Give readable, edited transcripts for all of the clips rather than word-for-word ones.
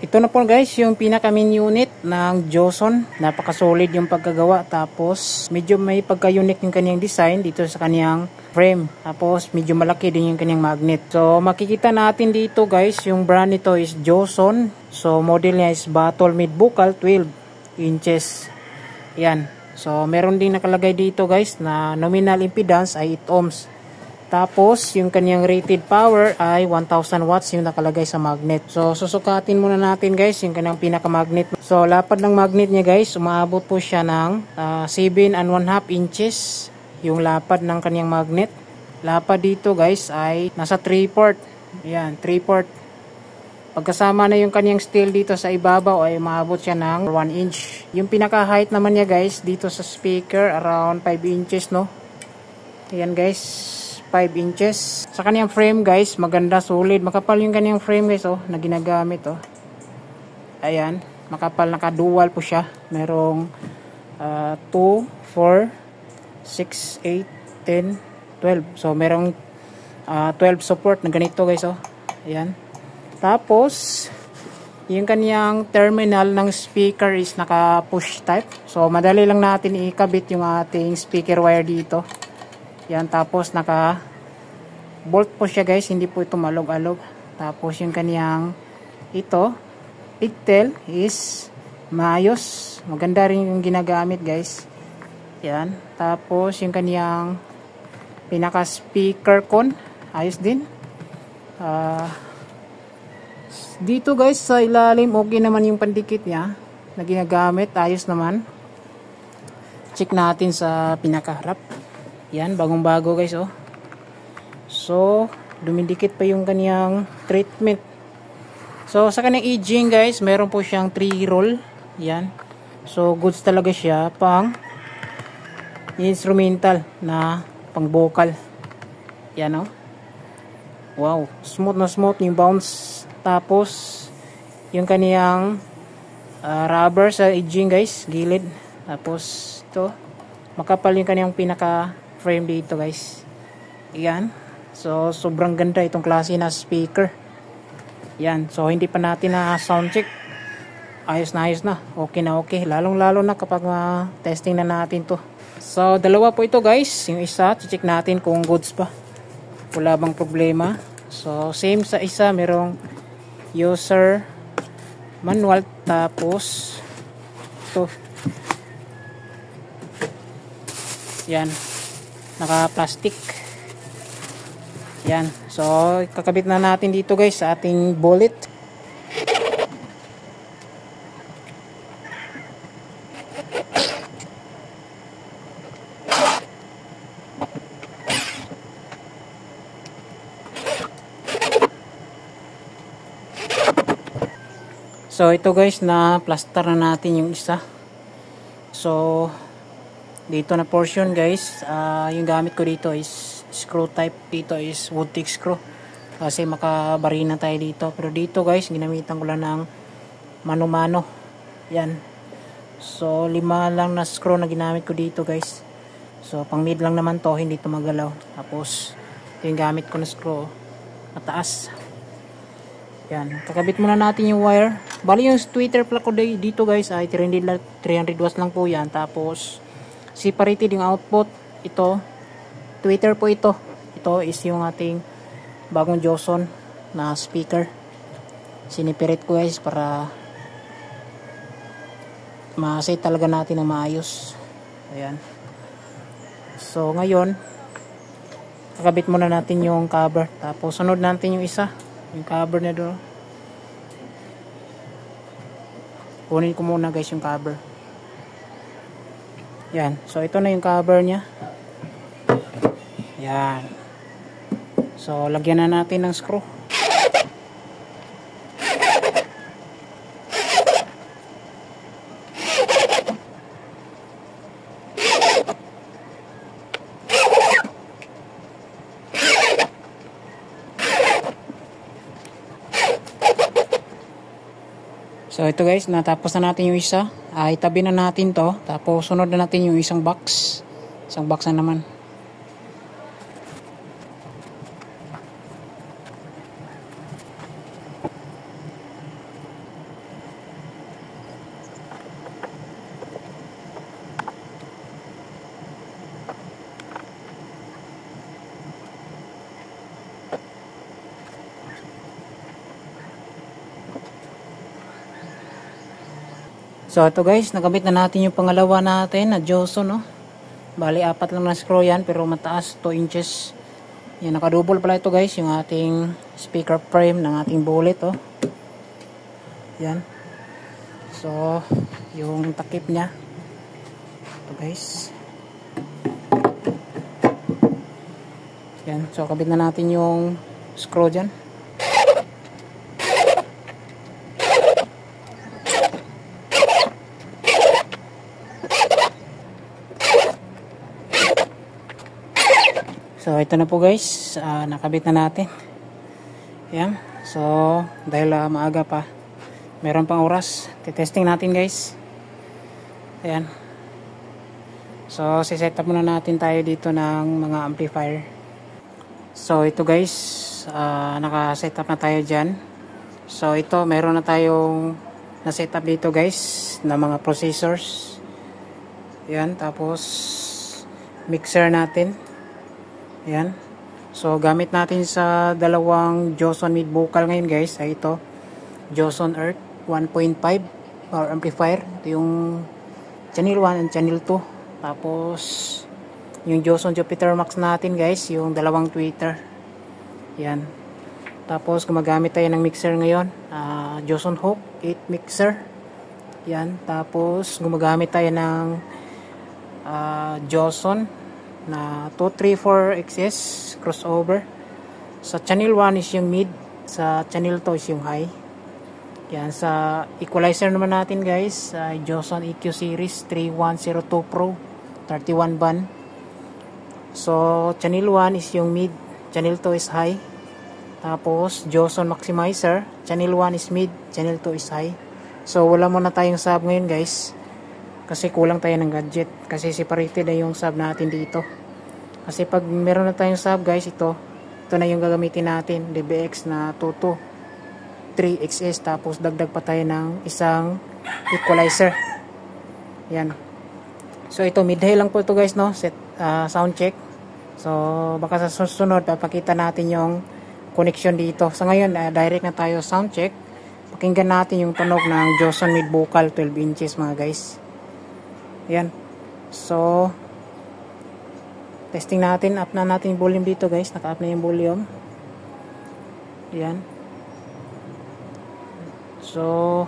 Ito na po guys yung pinaka main unit ng Joson. Napaka-solid yung pagkagawa. Tapos medyo may pagka-unique yung kanyang design dito sa kanyang frame. Tapos medyo malaki din yung kanyang magnet. So makikita natin dito guys yung brand nito is Joson. So model niya is Battle Mid Buccal 12 inches. Yan. So meron din nakalagay dito guys na nominal impedance ay 8 ohms. Tapos, yung kanyang rated power ay 1000 watts yung nakalagay sa magnet. So, susukatin muna natin guys yung kanyang pinaka-magnet. So, lapad ng magnet niya guys, umaabot po siya ng 7 and 1/2 inches yung lapad ng kanyang magnet. Lapad dito guys ay nasa 3/4. Ayan, 3/4. Pagkasama na yung kanyang steel dito sa ibabaw ay umaabot siya ng 1 inch. Yung pinaka-height naman niya guys dito sa speaker around 5 inches no. Ayan guys. 5 inches. Sa kanyang frame guys, maganda, solid. Makapal yung kanyang frame guys, oh, na ginagamit, oh. Ayan, makapal, naka-dual po siya. Merong 2, 4, 6, 8, 10, 12. So, merong 12 support na ganito guys, oh. Ayan. Tapos, yung kanyang terminal ng speaker is naka-push type. So, madali lang natin ikabit yung ating speaker wire dito. Yan, tapos naka bolt po siya guys, hindi po ito malog-alog. Tapos yung kaniyang ito pigtail is maayos, maganda rin yung ginagamit guys. Yan, tapos yung kaniyang pinaka speaker con ayos din. Dito guys sa ilalim okay naman yung pandikit niya na ginagamit, ayos naman. Check natin sa pinakaharap. Yan, bagong-bago guys, oh. So, dumidikit pa yung kanyang treatment. So, sa kanyang aging guys, meron po siyang 3 roll. Yan. So, goods talaga siya pang instrumental na pang vocal. Yan, oh. Wow, smooth na smooth yung bounce. Tapos, yung kanyang rubber sa aging guys, gilid. Tapos, ito, makapal yung kanyang pinaka frame dito guys. Yan. So, sobrang ganda itong klase na speaker. Yan. So, hindi pa natin na sound check. Ayos na ayos na. Okay na okay. Lalong lalo na kapag testing na natin to. So, dalawa po ito guys. Yung isa, check natin kung goods pa. Wala bang problema. So, same sa isa. Merong user manual. Tapos, ito. Yan. Naka-plastic. Yan. So, kakabit na natin dito guys sa ating bullet. So, ito guys, na plaster na natin yung isa. So, dito na portion guys, yung gamit ko dito is screw type. Dito is wood thick screw kasi makabarina tayo dito. Pero dito guys, ginamitan ko lang ng mano-mano. Yan. So 5 lang na screw na ginamit ko dito guys. So pang mid lang naman to, hindi to magalaw. Tapos ito yung gamit ko na screw mataas. Yan. Kakabit muna natin yung wire. Bali yung tweeter plug ko dito guys ay 300 watts lang po yan. Tapos separated yung output. Ito, tweeter po ito. Ito is yung ating bagong Joson na speaker. Sinipirit ko guys para ma-set talaga natin na maayos. Ayan. So ngayon, kakabit muna natin yung cover. Tapos sunod natin yung isa. Yung cover na doon. Kunin ko muna guys yung cover. Yan. So, ito na yung cover niya. Yan. So, lagyan na natin ng screw. So ito guys, natapos na natin yung isa. Itabi na natin to. Tapos sunod na natin yung isang box. Isang box na naman. So ito guys, nagamit na natin yung pangalawa natin na Joson, no. Bali 4 lang na screw yan, pero mataas 2 inches. Yan, nakadouble pala ito guys, yung ating speaker frame ng ating bullet, oh. Yan. So yung takip niya ito guys. Yan, so kabit na natin yung screw dyan. So ito na po guys, nakabit na natin. Yan, so dahil maaga pa, meron pang oras, titesting natin guys. Ayan. So siset up muna natin tayo dito ng mga amplifier. So ito guys, naka-set up na tayo dyan. So ito, meron na tayong na-set up dito guys na mga processors. Ayan, tapos mixer natin. Ayan. So gamit natin sa dalawang Joson mid vocal ngayon guys ay ito, Joson Earth 1.5 power amplifier. Ito yung channel 1 and channel 2. Tapos yung Joson Jupiter Max natin guys, yung dalawang tweeter. Yan. Tapos gumagamit tayo ng mixer ngayon, Joson Hook 8 mixer. Yan. Tapos gumagamit tayo ng Joson na 234XS crossover. Sa channel 1 is yung mid, sa channel 2 is yung high. Yan. Sa equalizer naman natin guys, Joson EQ series 3102 Pro 31 band. So channel 1 is yung mid, channel 2 is high. Tapos Joson maximizer, channel 1 is mid, channel 2 is high. So wala muna tayong sub ngayon guys, kasi kulang tayo ng gadget, kasi separated na yung sub natin dito. Kasi pag meron na tayong sub guys, ito na yung gagamitin natin, DBX na 223XS. Tapos dagdag pa tayo ng isang equalizer. Yan. So ito, mid-high lang po ito guys, no? Set, sound check. So baka sa susunod papakita natin yung connection dito. Sa ngayon, direct na tayo sound check. Pakinggan natin yung tunog ng Joson mid vocal 12 inches mga guys. Yan. So testing natin, up na natin yung volume dito guys. Naka-up na yung volume. Yan. So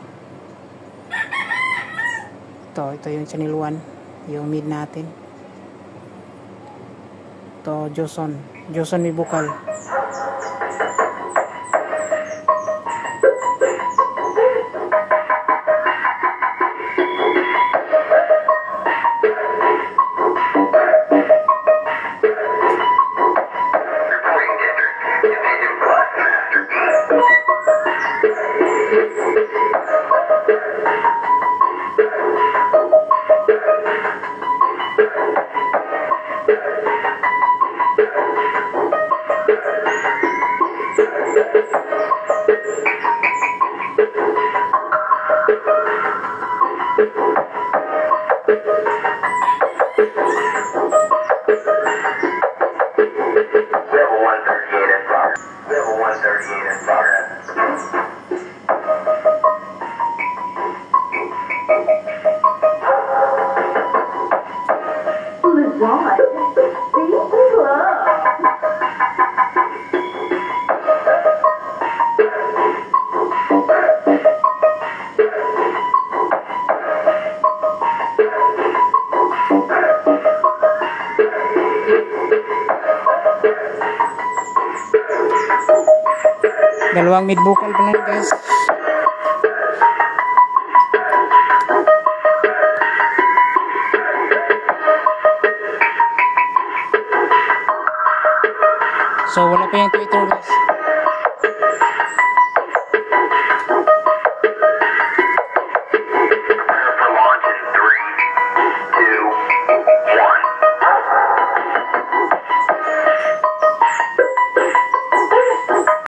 ito yung channel 1, yung mid natin. Ito Joson mid vocal. Dalawang mid vocal pa lang guys. So wala pa yung Twitter guys.